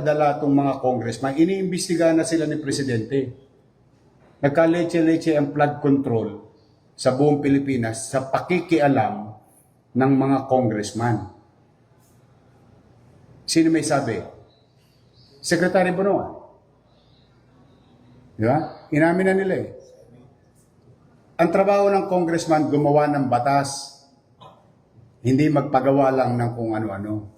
Dala itong mga congressman, iniimbestigahan na sila ni Presidente. Nagka-leche-leche ang flood control sa buong Pilipinas sa pakikialam ng mga congressman. Sino may sabi? Secretary Bonoan. Di ba? Inamin na nila eh. Ang trabaho ng congressman, gumawa ng batas. Hindi magpagawa lang ng kung ano-ano.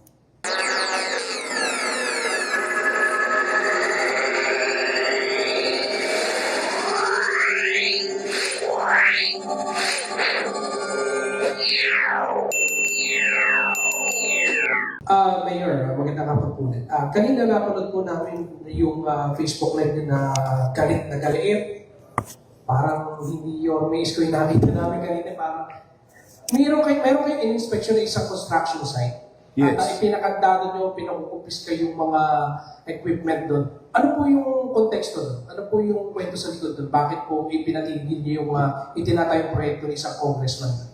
Mayor, magandang hapon po ulit. Kanina napanood po namin yung Facebook live niyo na galit na galit. Parang hindi your maze ko yung nakita namin kanina. Parang meron kayo in-inspection ng isang construction site. Yes. At ipinakandado nyo, pinakukupis kayo yung mga equipment doon. Ano po yung konteksto doon? Ano po yung kwento sa likod doon? Bakit po ipinatigil nyo yung itinatayong proyekto ng isang congressman?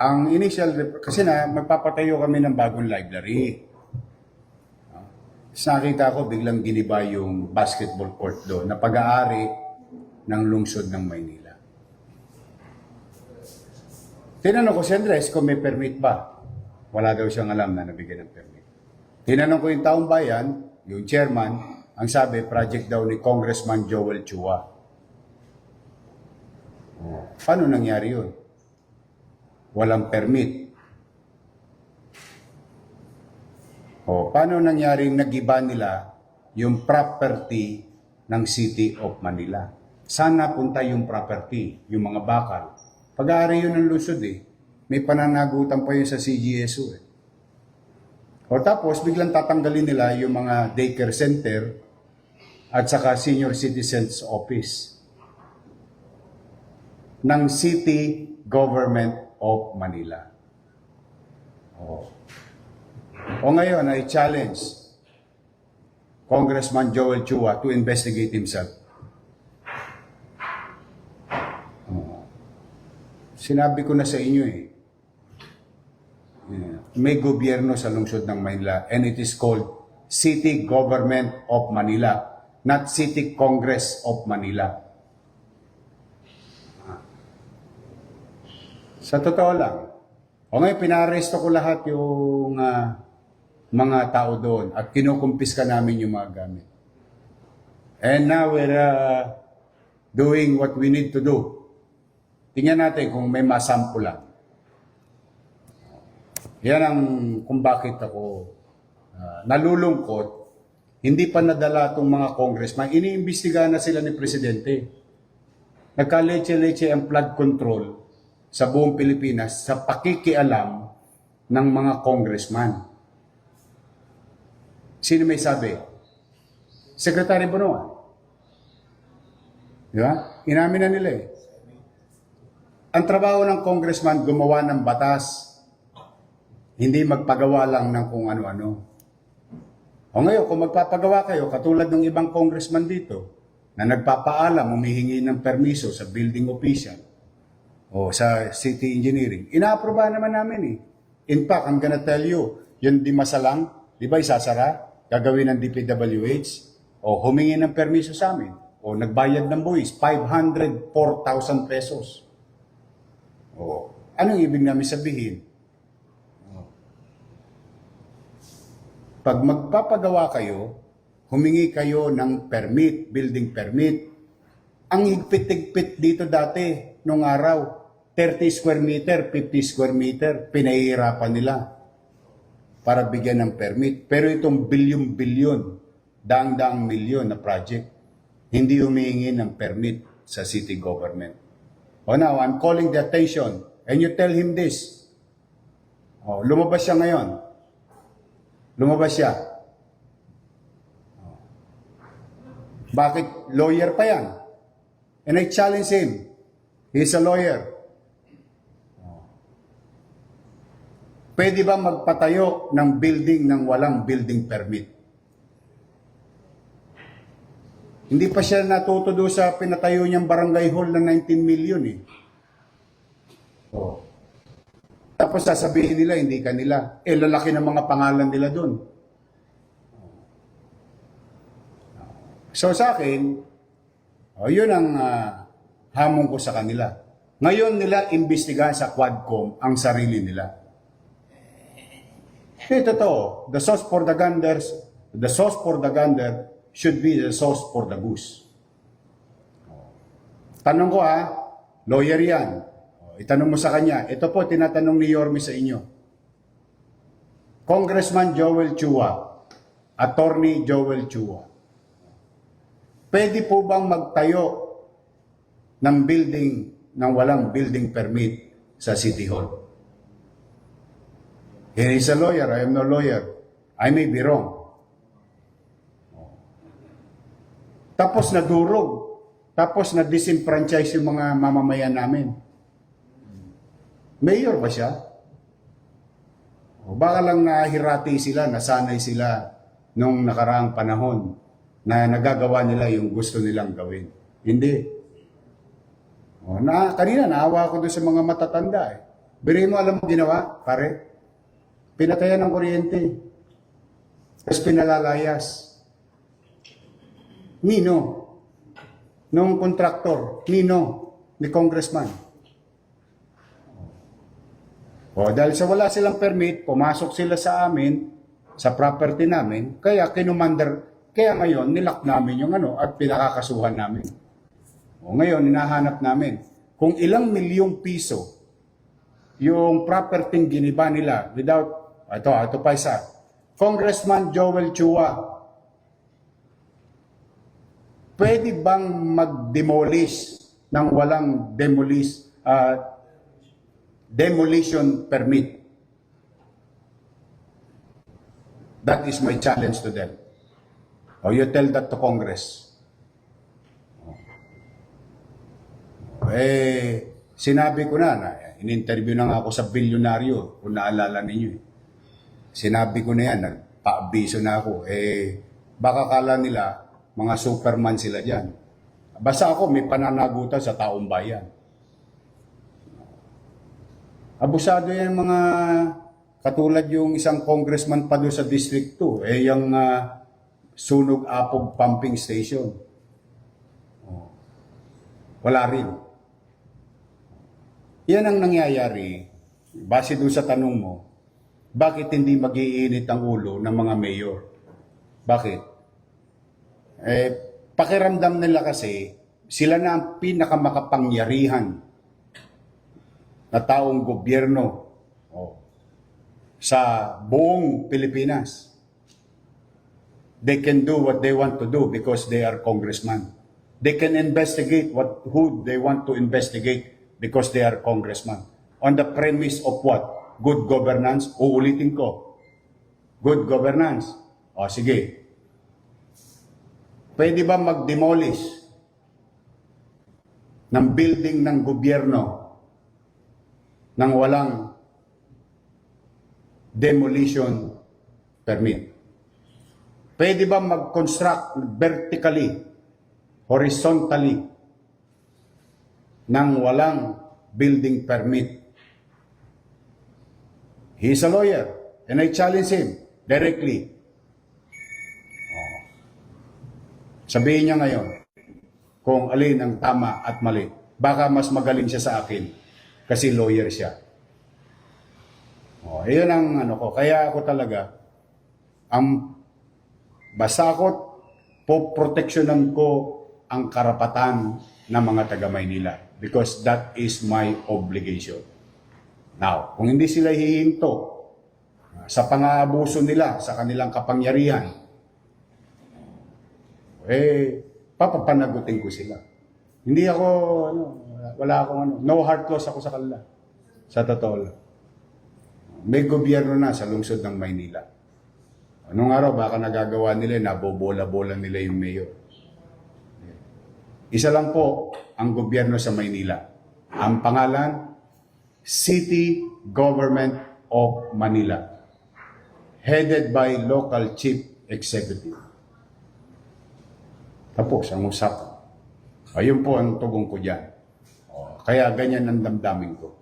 Ang initial, kasi magpapatayo kami ng bagong library. Nakita ko, biglang giniba yung basketball court doon na pag-aari ng lungsod ng Maynila. Tinanong ko si Andres kung may permit ba. Wala daw siyang alam na nabigyan ng permit. Tinanong ko yung taong bayan, yung chairman, ang sabi, project daw ni Congressman Joel Chua. Paano nangyari yun? Walang permit. Paano nangyaring nag-iba nila yung property ng City of Manila? Saan napunta yung property, yung mga bakal? Pag-aari yun ng lungsod eh. May pananagutan pa yun sa CGSU eh. Tapos biglang tatanggalin nila yung mga daycare center at saka senior citizens office ng City Government of Manila. Ngayon ay challenge Congressman Joel Chua to investigate himself. Sinabi ko na sa inyo eh. May gobyerno sa lungsod ng Manila and it is called City Government of Manila, not City Congress of Manila. Sa totoo lang, ngayon pinaresto ko lahat yung mga tao doon at kinukumpiska namin yung mga gamit. And now we're doing what we need to do. Tingnan natin kung may masample lang. Yan ang kung bakit ako nalulungkot. Hindi pa nadala itong mga congressman. Iniimbestigahan na sila ni Presidente. Nagka-leche-leche ang flood control sa buong Pilipinas sa pakikialam ng mga congressman. Sino may sabi? Secretary Bonoan. Di ba? Inamin na nila eh. Ang trabaho ng congressman, gumawa ng batas. Hindi magpagawa lang ng kung ano-ano. Ngayon, kung magpapagawa kayo, katulad ng ibang congressman dito, na nagpapaalam, humihingi ng permiso sa building official, o sa city engineering, inaaprobahan naman namin eh. In fact, I'm gonna tell you, yung di masalang, di ba isasara, gagawin ng DPWH, o humingi ng permiso sa amin, o nagbayad ng buwis, 504,000 pesos. Anong ibig namin sabihin? Pag magpapagawa kayo, humingi kayo ng permit, building permit. Ang higpit-higpit dito dati, nung araw, 30 square meter, 50 square meter, pinahihirapan nila para bigyan ng permit. Pero itong bilyon-bilyon, daang-daang milyon na project, hindi humihingi ng permit sa city government. Now, I'm calling the attention, and you tell him this. Lumabas siya ngayon. Lumabas siya. Bakit? Lawyer pa yan. And I challenge him. He's a lawyer. Pwede ba magpatayo ng building ng walang building permit? Hindi pa siya natuto doon sa pinatayo niyang barangay hall na 19 million eh. Tapos sasabihin nila, hindi kanila. Lalaki ng mga pangalan nila doon. So sa akin, yun ang hamon ko sa kanila. Ngayon nila imbestigahan sa Quadcom ang sarili nila. Totoo, the sauce for the gander should be the sauce for the goose. Tanong ko lawyer yan. Itanong mo sa kanya, ito po tinatanong ni Yorme sa inyo. Congressman Joel Chua, Attorney Joel Chua, pwede po bang magtayo ng building nang walang building permit sa City Hall? He is a lawyer, I am no lawyer. I may be wrong. Tapos nadurog. Tapos na-disenfranchise yung mga mamamayan namin. Mayor ba siya? O baka lang nahirati sila, nasanay sila nung nakaraang panahon na nagagawa nila yung gusto nilang gawin. Hindi. Kanina naawa ako doon sa mga matatanda. Biri mo, alam mo ginawa, pare? Pinatayan ng kuryente. Tapos pinalalayas. Nino? Nung kontraktor. Nino? Ni congressman. Dahil sa wala silang permit, pumasok sila sa amin, sa property namin, kaya kaya ngayon, nilak namin yung at pinakakasuhan namin. Ngayon, hinahanap namin kung ilang milyong piso yung property giniba nila without, ito pa isa, Congressman Joel Chua, pwede bang mag-demolish ng walang demolition permit? That is my challenge to them. You tell that to Congress. Sinabi ko na in-interview na nga ako sa bilyonaryo, kung naalala ninyo. Sinabi ko na yan, nagpa-abiso na ako. Baka kala nila, mga superman sila dyan. Basta ako, may pananagutan sa taong bayan. Abusado yan mga katulad yung isang congressman pa doon sa District 2, yung Sunog Apog Pumping Station. Wala rin. Yan ang nangyayari, base doon sa tanong mo, bakit hindi mag-iinit ang ulo ng mga mayor? Bakit? Pakiramdam nila kasi, sila na ang pinakamakapangyarihan na taong gobyerno sa buong Pilipinas. They can do what they want to do because they are congressmen. They can investigate who they want to investigate because they are congressmen. On the premise of what? Good governance. Uulitin ko. Good governance. Sige. Pwede ba mag-demolish ng building ng gobyerno nang walang demolition permit? Pwede ba mag-construct vertically, horizontally, nang walang building permit? He is a lawyer, and I challenge him directly. Sabihin niya ngayon kung alin ang tama at mali. Baka mas magaling siya sa akin kasi lawyer siya. Iyon ang ko. Kaya ako talaga, basta ako, poproteksyonan ko ang karapatan ng mga taga-Maynila because that is my obligation. Now, kung hindi sila hihinto sa pang-aabuso nila sa kanilang kapangyarihan, papapanagutin ko sila. Hindi ako, wala akong no heart loss ako sa kanila. Sa totoo lang. May gobyerno na sa lungsod ng Maynila. Anong araw, baka nagagawa nila, nabobola-bola nila yung mayor. Isa lang po ang gobyerno sa Maynila. Ang pangalan, City Government of Manila. Headed by Local Chief Executive. Tapos ang usapan. Ayun po ang tugon ko dyan. Kaya ganyan ang damdamin ko.